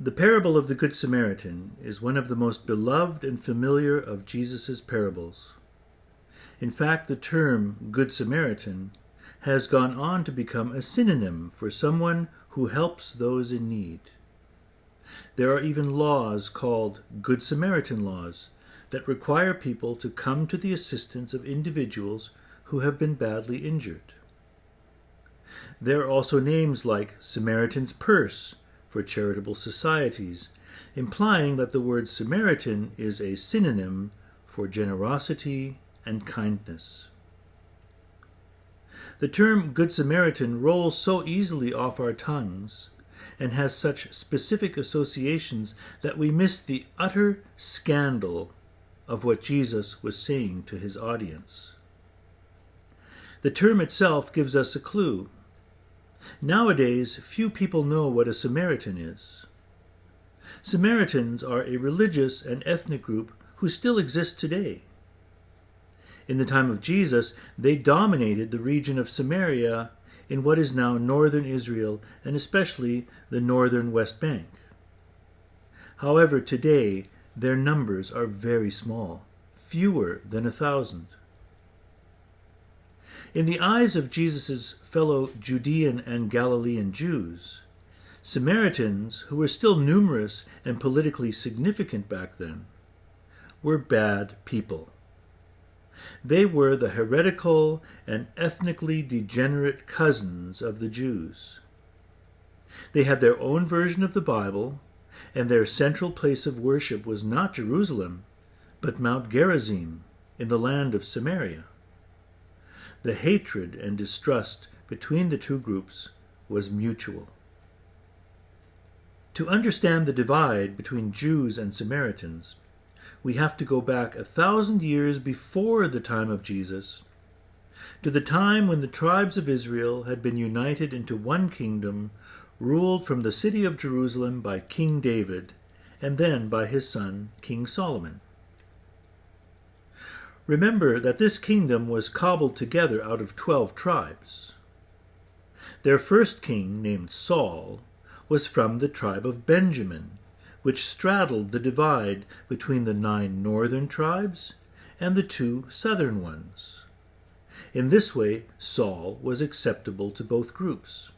The parable of the Good Samaritan is one of the most beloved and familiar of Jesus' parables. In fact, the term Good Samaritan has gone on to become a synonym for someone who helps those in need. There are even laws called Good Samaritan laws that require people to come to the assistance of individuals who have been badly injured. There are also names like Samaritan's Purse for charitable societies, implying that the word Samaritan is a synonym for generosity and kindness. The term Good Samaritan rolls so easily off our tongues and has such specific associations that we miss the utter scandal of what Jesus was saying to his audience. The term itself gives us a clue. Nowadays, few people know what a Samaritan is. Samaritans are a religious and ethnic group who still exist today. In the time of Jesus, they dominated the region of Samaria in what is now northern Israel and especially the northern West Bank. However, today, their numbers are very small, fewer than 1,000. In the eyes of Jesus' fellow Judean and Galilean Jews, Samaritans, who were still numerous and politically significant back then, were bad people. They were the heretical and ethnically degenerate cousins of the Jews. They had their own version of the Bible, and their central place of worship was not Jerusalem, but Mount Gerizim in the land of Samaria. The hatred and distrust between the two groups was mutual. To understand the divide between Jews and Samaritans, we have to go back 1,000 years before the time of Jesus, to the time when the tribes of Israel had been united into one kingdom, ruled from the city of Jerusalem by King David, and then by his son, King Solomon. Remember that this kingdom was cobbled together out of 12 tribes. Their first king, named Saul, was from the tribe of Benjamin, which straddled the divide between the 9 northern tribes and the 2 southern ones. In this way, Saul was acceptable to both groups.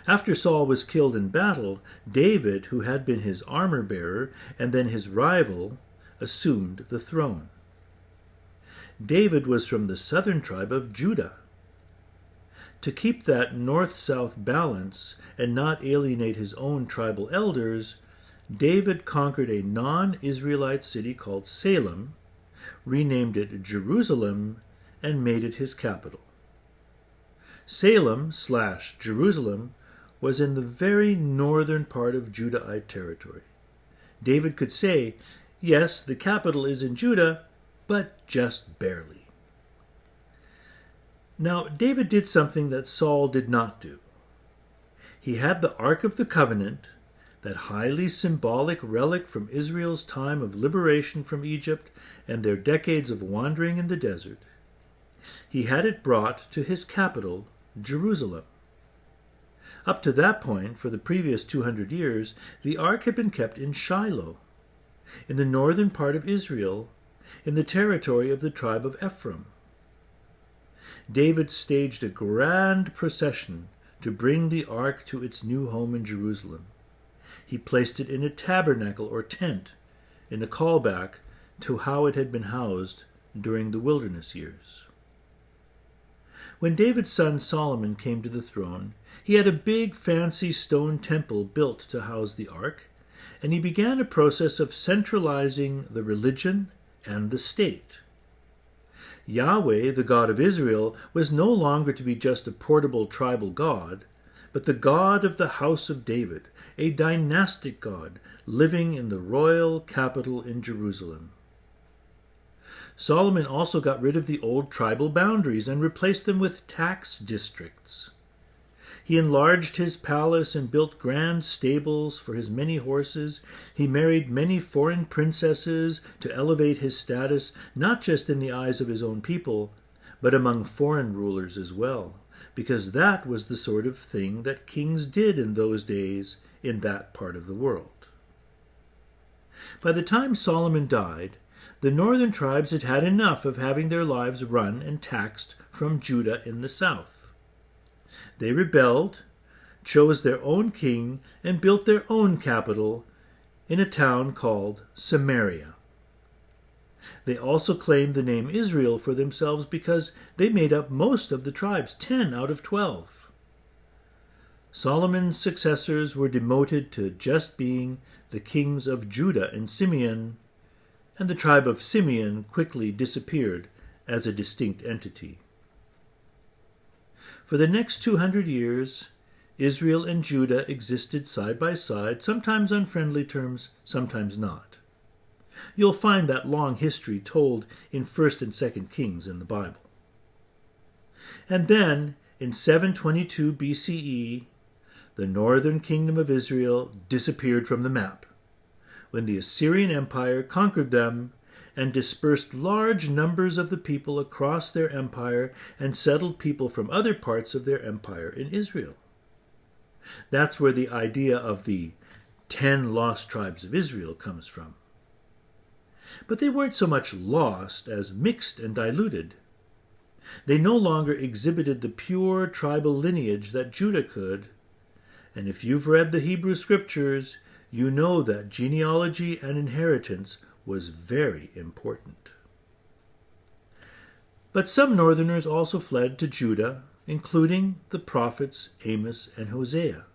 After Saul was killed in battle, David, who had been his armor-bearer and then his rival, assumed the throne. David was from the southern tribe of Judah. To keep that north-south balance and not alienate his own tribal elders, David conquered a non-Israelite city called Salem, renamed it Jerusalem, and made it his capital. Salem/Jerusalem was in the very northern part of Judahite territory. David could say, yes, the capital is in Judah, but just barely. Now, David did something that Saul did not do. He had the Ark of the Covenant, that highly symbolic relic from Israel's time of liberation from Egypt and their decades of wandering in the desert. He had it brought to his capital, Jerusalem. Up to that point, for the previous 200 years, the Ark had been kept in Shiloh, in the northern part of Israel, in the territory of the tribe of Ephraim. David staged a grand procession to bring the Ark to its new home in Jerusalem. He placed it in a tabernacle or tent, in a callback to how it had been housed during the wilderness years. When David's son Solomon came to the throne, he had a big fancy stone temple built to house the Ark, and he began a process of centralizing the religion and the state. Yahweh, the God of Israel, was no longer to be just a portable tribal god, but the God of the house of David, a dynastic God living in the royal capital in Jerusalem. Solomon also got rid of the old tribal boundaries and replaced them with tax districts. He enlarged his palace and built grand stables for his many horses. He married many foreign princesses to elevate his status, not just in the eyes of his own people, but among foreign rulers as well, because that was the sort of thing that kings did in those days in that part of the world. By the time Solomon died, the northern tribes had had enough of having their lives run and taxed from Judah in the south. They rebelled, chose their own king, and built their own capital in a town called Samaria. They also claimed the name Israel for themselves because they made up most of the tribes, 10 out of 12. Solomon's successors were demoted to just being the kings of Judah and Simeon, and the tribe of Simeon quickly disappeared as a distinct entity. For the next 200 years, Israel and Judah existed side by side, sometimes on friendly terms, sometimes not. You'll find that long history told in 1st and 2nd Kings in the Bible. And then, in 722 BCE, the northern kingdom of Israel disappeared from the map, when the Assyrian Empire conquered them and dispersed large numbers of the people across their empire and settled people from other parts of their empire in Israel. That's where the idea of the 10 lost tribes of Israel comes from. But they weren't so much lost as mixed and diluted. They no longer exhibited the pure tribal lineage that Judah could, and if you've read the Hebrew Scriptures, you know that genealogy and inheritance was very important. But some northerners also fled to Judah, including the prophets Amos and Hosea.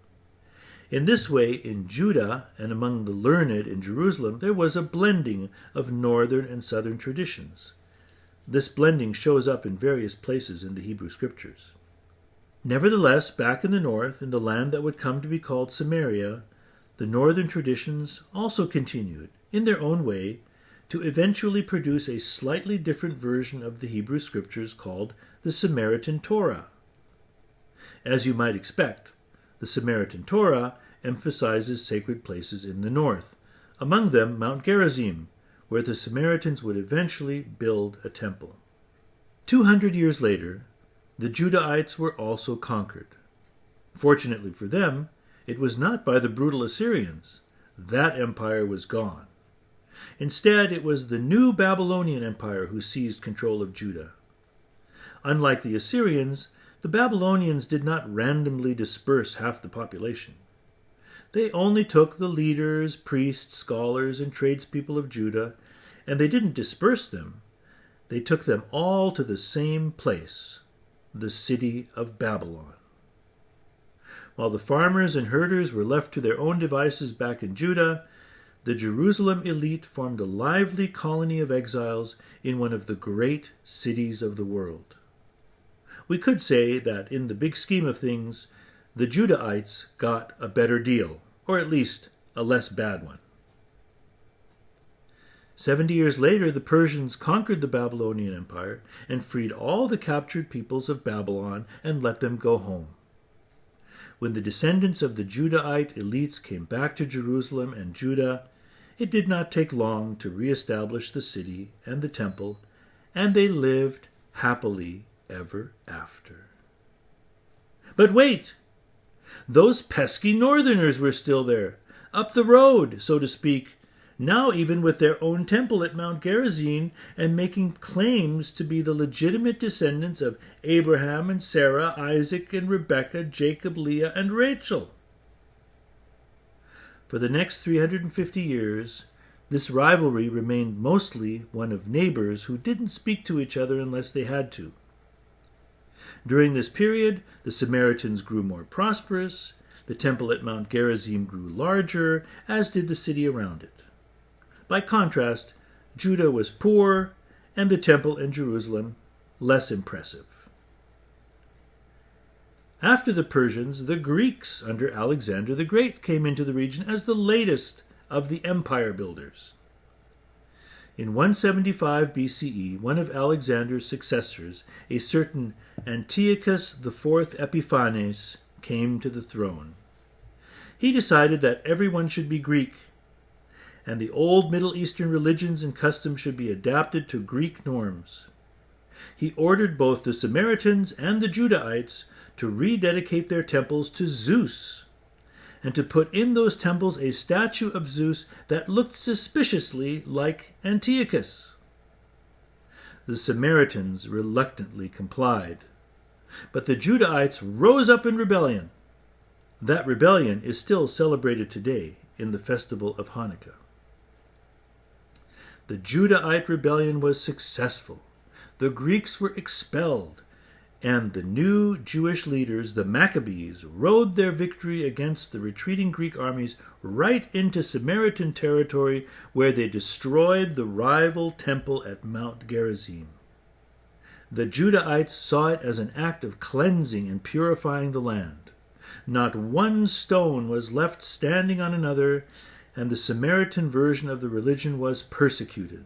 In this way, in Judah and among the learned in Jerusalem, there was a blending of northern and southern traditions. This blending shows up in various places in the Hebrew Scriptures. Nevertheless, back in the north, in the land that would come to be called Samaria, the northern traditions also continued, in their own way, to eventually produce a slightly different version of the Hebrew Scriptures called the Samaritan Torah. As you might expect, the Samaritan Torah emphasizes sacred places in the north, among them Mount Gerizim, where the Samaritans would eventually build a temple. 200 years later, the Judahites were also conquered. Fortunately for them, it was not by the brutal Assyrians. That empire was gone. Instead, it was the new Babylonian Empire who seized control of Judah. Unlike the Assyrians, the Babylonians did not randomly disperse half the population. They only took the leaders, priests, scholars, and tradespeople of Judah, and they didn't disperse them. They took them all to the same place, the city of Babylon. While the farmers and herders were left to their own devices back in Judah, the Jerusalem elite formed a lively colony of exiles in one of the great cities of the world. We could say that in the big scheme of things, the Judahites got a better deal, or at least a less bad one. 70 years later, the Persians conquered the Babylonian Empire and freed all the captured peoples of Babylon and let them go home. When the descendants of the Judahite elites came back to Jerusalem and Judah, it did not take long to reestablish the city and the temple, and they lived happily ever after. But wait! Those pesky northerners were still there, up the road, so to speak, now even with their own temple at Mount Gerizim and making claims to be the legitimate descendants of Abraham and Sarah, Isaac and Rebekah, Jacob, Leah, and Rachel. For the next 350 years, this rivalry remained mostly one of neighbors who didn't speak to each other unless they had to. During this period, the Samaritans grew more prosperous, the temple at Mount Gerizim grew larger, as did the city around it. By contrast, Judah was poor, and the temple in Jerusalem less impressive. After the Persians, the Greeks under Alexander the Great came into the region as the latest of the empire builders. In 175 BCE, one of Alexander's successors, a certain Antiochus IV Epiphanes, came to the throne. He decided that everyone should be Greek, and the old Middle Eastern religions and customs should be adapted to Greek norms. He ordered both the Samaritans and the Judahites to rededicate their temples to Zeus, and to put in those temples a statue of Zeus that looked suspiciously like Antiochus. The Samaritans reluctantly complied, but the Judahites rose up in rebellion. That rebellion is still celebrated today in the festival of Hanukkah. The Judahite rebellion was successful. The Greeks were expelled, and the new Jewish leaders, the Maccabees, rode their victory against the retreating Greek armies right into Samaritan territory, where they destroyed the rival temple at Mount Gerizim. The Judahites saw it as an act of cleansing and purifying the land. Not one stone was left standing on another, and the Samaritan version of the religion was persecuted.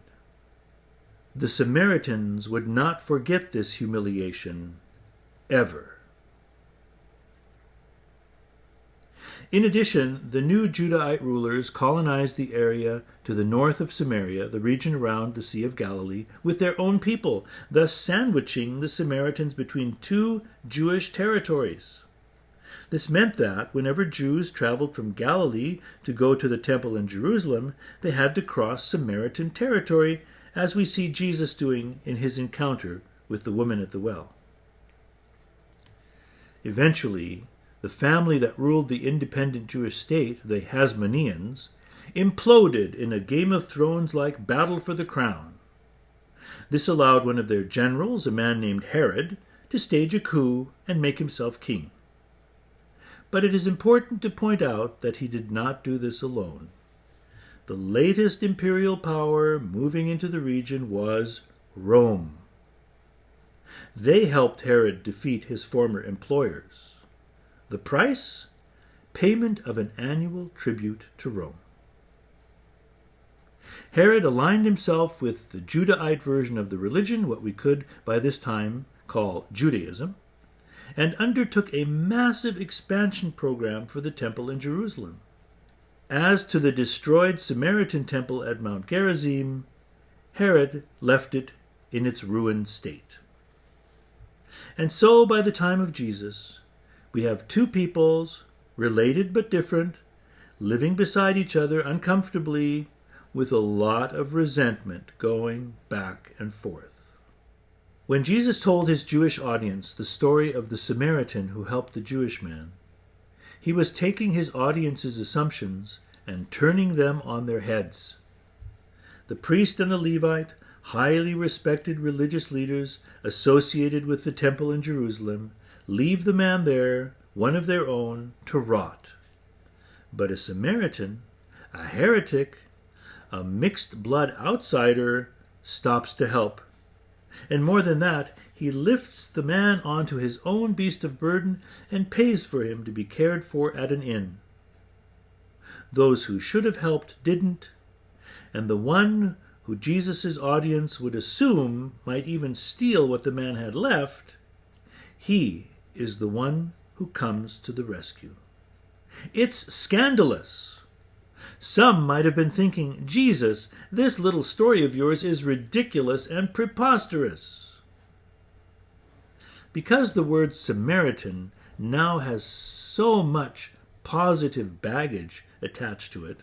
The Samaritans would not forget this humiliation, ever. In addition, the new Judahite rulers colonized the area to the north of Samaria, the region around the Sea of Galilee, with their own people, thus sandwiching the Samaritans between two Jewish territories. This meant that whenever Jews traveled from Galilee to go to the temple in Jerusalem, they had to cross Samaritan territory, as we see Jesus doing in his encounter with the woman at the well. Eventually, the family that ruled the independent Jewish state, the Hasmoneans, imploded in a Game of Thrones-like battle for the crown. This allowed one of their generals, a man named Herod, to stage a coup and make himself king. But it is important to point out that he did not do this alone. The latest imperial power moving into the region was Rome. They helped Herod defeat his former employers. The price? Payment of an annual tribute to Rome. Herod aligned himself with the Judahite version of the religion, what we could by this time call Judaism, and undertook a massive expansion program for the temple in Jerusalem. As to the destroyed Samaritan temple at Mount Gerizim, Herod left it in its ruined state. And so, by the time of Jesus, we have two peoples, related but different, living beside each other uncomfortably, with a lot of resentment going back and forth. When Jesus told his Jewish audience the story of the Samaritan who helped the Jewish man, he was taking his audience's assumptions and turning them on their heads. The priest and the Levite, highly respected religious leaders associated with the temple in Jerusalem, leave the man there, one of their own, to rot. But a Samaritan, a heretic, a mixed-blood outsider, stops to help. And more than that, he lifts the man onto his own beast of burden and pays for him to be cared for at an inn. Those who should have helped didn't, and the one who Jesus' audience would assume might even steal what the man had left, he is the one who comes to the rescue. It's scandalous. Some might have been thinking, Jesus, this little story of yours is ridiculous and preposterous. Because the word Samaritan now has so much positive baggage attached to it,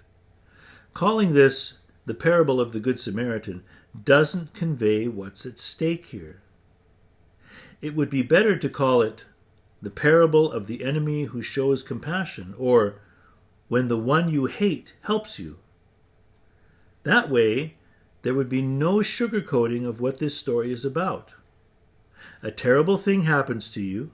calling this the parable of the Good Samaritan doesn't convey what's at stake here. It would be better to call it the parable of the enemy who shows compassion, or when the one you hate helps you. That way, there would be no sugarcoating of what this story is about. A terrible thing happens to you,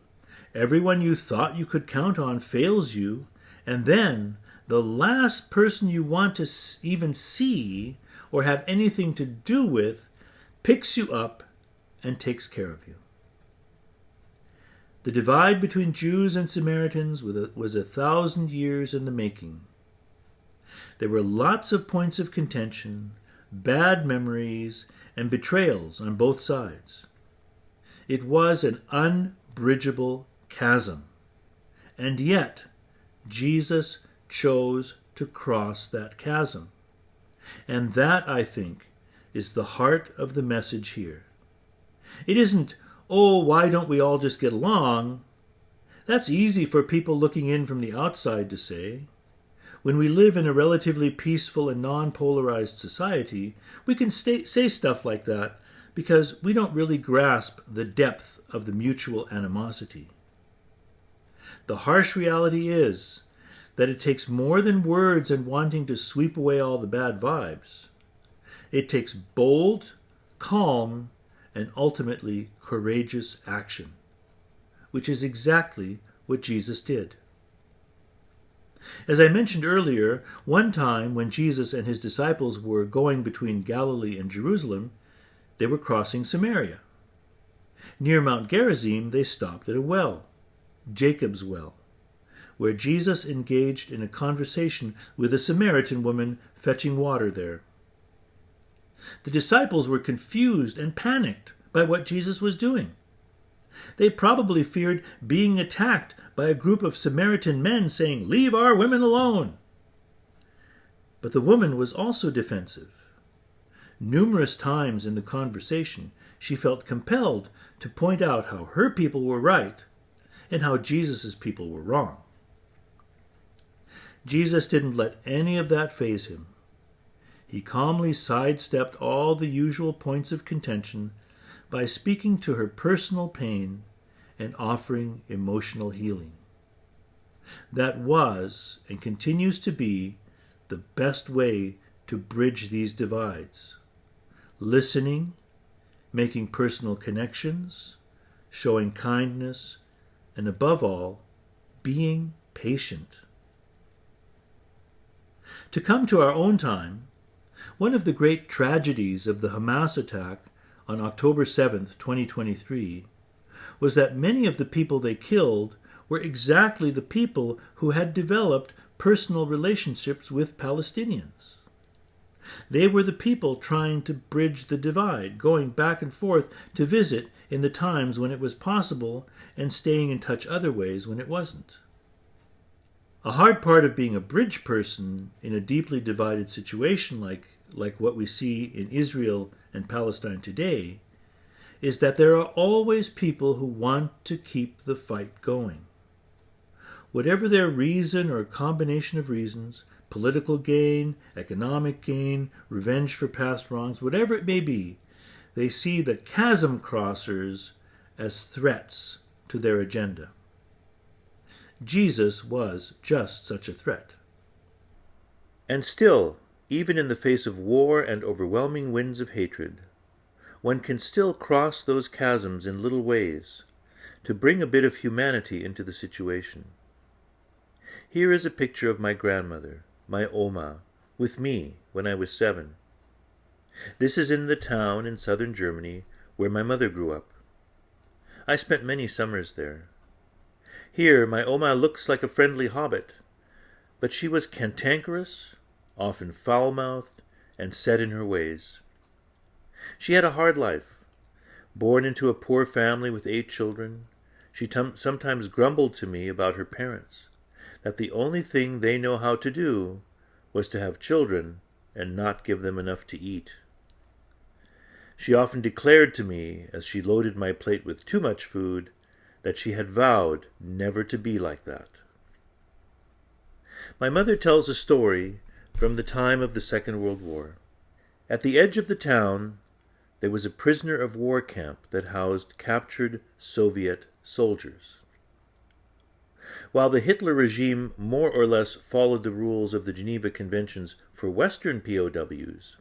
everyone you thought you could count on fails you, and then the last person you want to even see or have anything to do with picks you up and takes care of you. The divide between Jews and Samaritans was 1,000 years in the making. There were lots of points of contention, bad memories, and betrayals on both sides. It was an unbridgeable chasm, and yet Jesus chose to cross that chasm. And that, I think, is the heart of the message here. It isn't, oh, why don't we all just get along? That's easy for people looking in from the outside to say. When we live in a relatively peaceful and non-polarized society, we can say stuff like that because we don't really grasp the depth of the mutual animosity. The harsh reality is that it takes more than words and wanting to sweep away all the bad vibes. It takes bold, calm, and ultimately courageous action, which is exactly what Jesus did. As I mentioned earlier, one time when Jesus and his disciples were going between Galilee and Jerusalem, they were crossing Samaria. Near Mount Gerizim, they stopped at a well, Jacob's well, where Jesus engaged in a conversation with a Samaritan woman fetching water there. The disciples were confused and panicked by what Jesus was doing. They probably feared being attacked by a group of Samaritan men saying, "Leave our women alone." But the woman was also defensive. Numerous times in the conversation, she felt compelled to point out how her people were right and how Jesus' people were wrong. Jesus didn't let any of that faze him. He calmly sidestepped all the usual points of contention by speaking to her personal pain and offering emotional healing. That was and continues to be the best way to bridge these divides. Listening, making personal connections, showing kindness, and above all, being patient. To come to our own time, one of the great tragedies of the Hamas attack on October 7th, 2023, was that many of the people they killed were exactly the people who had developed personal relationships with Palestinians. They were the people trying to bridge the divide, going back and forth to visit in the times when it was possible and staying in touch other ways when it wasn't. A hard part of being a bridge person in a deeply divided situation like what we see in Israel and Palestine today is that there are always people who want to keep the fight going. Whatever their reason or combination of reasons, political gain, economic gain, revenge for past wrongs, whatever it may be, they see the chasm crossers as threats to their agenda. Jesus was just such a threat. And still, even in the face of war and overwhelming winds of hatred, one can still cross those chasms in little ways to bring a bit of humanity into the situation. Here is a picture of my grandmother, my Oma, with me when I was 7. This is in the town in southern Germany where my mother grew up. I spent many summers there. Here my Oma looks like a friendly hobbit, but she was cantankerous, often foul-mouthed, and set in her ways. She had a hard life. Born into a poor family with 8 children, she sometimes grumbled to me about her parents, that the only thing they know how to do was to have children and not give them enough to eat. She often declared to me, as she loaded my plate with too much food, that she had vowed never to be like that. My mother tells a story from the time of the Second World War. At the edge of the town, there was a prisoner of war camp that housed captured Soviet soldiers. While the Hitler regime more or less followed the rules of the Geneva Conventions for Western POWs,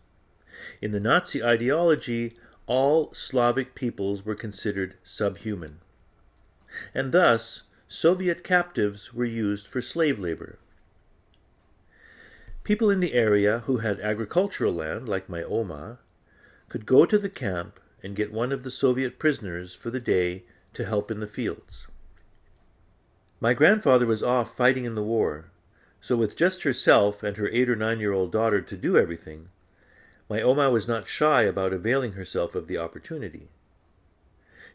in the Nazi ideology, all Slavic peoples were considered subhuman, and thus Soviet captives were used for slave labor. People in the area who had agricultural land, like my Oma, could go to the camp and get one of the Soviet prisoners for the day to help in the fields. My grandfather was off fighting in the war, so with just herself and her 8 or 9-year-old daughter to do everything, my Oma was not shy about availing herself of the opportunity.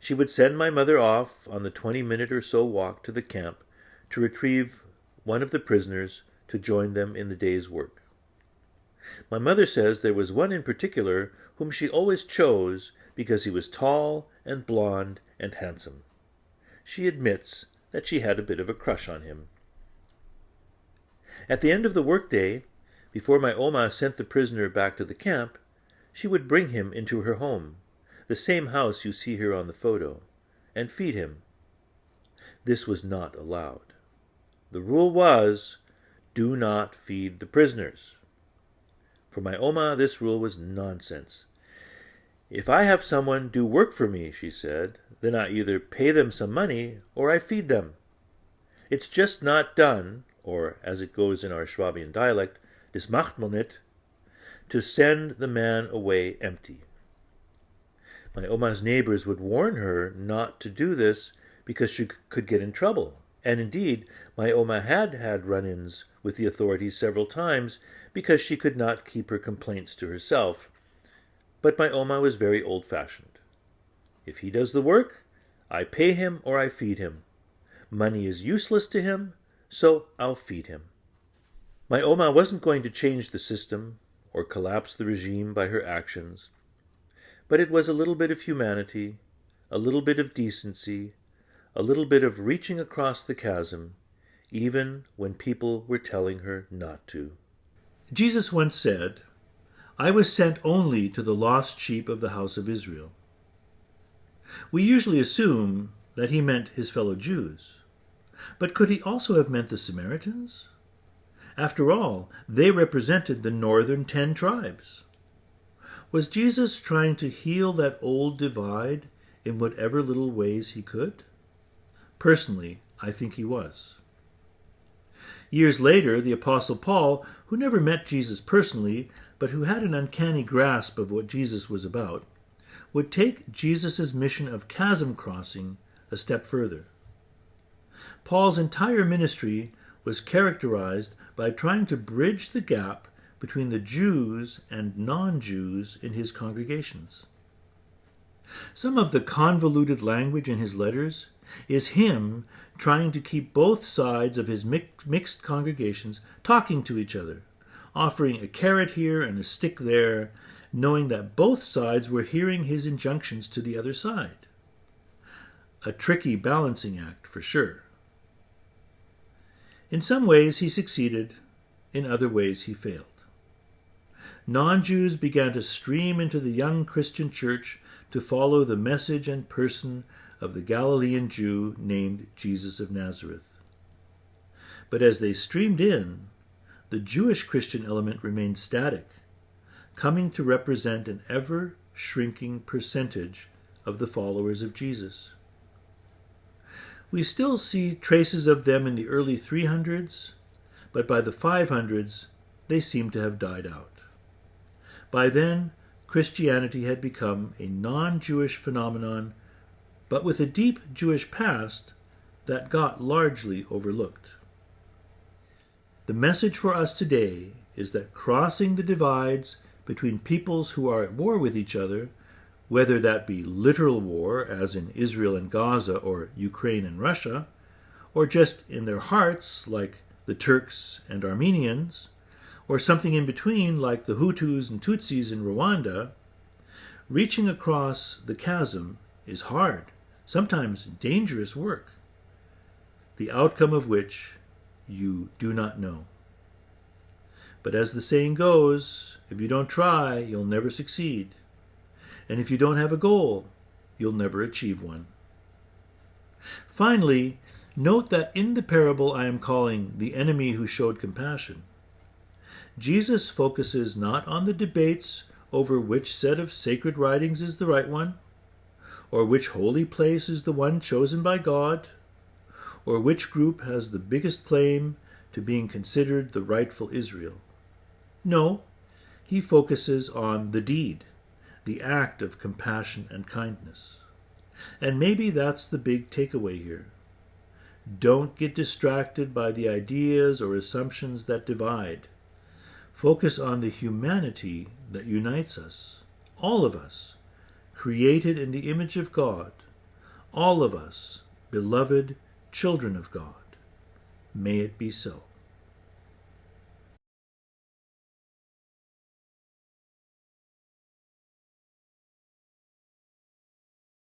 She would send my mother off on the 20-minute or so walk to the camp to retrieve one of the prisoners to join them in the day's work. My mother says there was one in particular whom she always chose because he was tall and blond and handsome. She admits that she had a bit of a crush on him. At the end of the workday, before my Oma sent the prisoner back to the camp, she would bring him into her home, the same house you see here on the photo, and feed him. This was not allowed. The rule was, do not feed the prisoners. For my Oma, this rule was nonsense. If I have someone do work for me, she said, then I either pay them some money or I feed them. It's just not done, or as it goes in our Schwabian dialect, das macht man nicht, to send the man away empty. My Oma's neighbors would warn her not to do this because she could get in trouble. And indeed, my Oma had had run-ins with the authorities several times because she could not keep her complaints to herself. But my Oma was very old-fashioned. If he does the work, I pay him or I feed him. Money is useless to him, so I'll feed him. My Oma wasn't going to change the system or collapse the regime by her actions, but it was a little bit of humanity, a little bit of decency, a little bit of reaching across the chasm, even when people were telling her not to. Jesus once said, I was sent only to the lost sheep of the house of Israel. We usually assume that he meant his fellow Jews. But could he also have meant the Samaritans? After all, they represented the northern 10 tribes. Was Jesus trying to heal that old divide in whatever little ways he could? Personally, I think he was. Years later, the Apostle Paul, who never met Jesus personally, but who had an uncanny grasp of what Jesus was about, would take Jesus' mission of chasm crossing a step further. Paul's entire ministry was characterized by trying to bridge the gap between the Jews and non-Jews in his congregations. Some of the convoluted language in his letters is him trying to keep both sides of his mixed congregations talking to each other, offering a carrot here and a stick there, knowing that both sides were hearing his injunctions to the other side. A tricky balancing act, for sure. In some ways he succeeded, in other ways he failed. Non-Jews began to stream into the young Christian church to follow the message and person of the Galilean Jew named Jesus of Nazareth. But as they streamed in, the Jewish Christian element remained static, coming to represent an ever-shrinking percentage of the followers of Jesus. We still see traces of them in the early 300s, but by the 500s, they seem to have died out. By then, Christianity had become a non-Jewish phenomenon, but with a deep Jewish past that got largely overlooked. The message for us today is that crossing the divides between peoples who are at war with each other, whether that be literal war, as in Israel and Gaza or Ukraine and Russia, or just in their hearts, like the Turks and Armenians, or something in between, like the Hutus and Tutsis in Rwanda, reaching across the chasm is hard, sometimes dangerous work, the outcome of which you do not know. But as the saying goes, if you don't try, you'll never succeed. And if you don't have a goal, you'll never achieve one. Finally, note that in the parable I am calling the enemy who showed compassion, Jesus focuses not on the debates over which set of sacred writings is the right one, or which holy place is the one chosen by God, or which group has the biggest claim to being considered the rightful Israel. No, he focuses on the deed, the act of compassion and kindness. And maybe that's the big takeaway here. Don't get distracted by the ideas or assumptions that divide. Focus on the humanity that unites us, all of us, created in the image of God, all of us, beloved children of God. May it be so.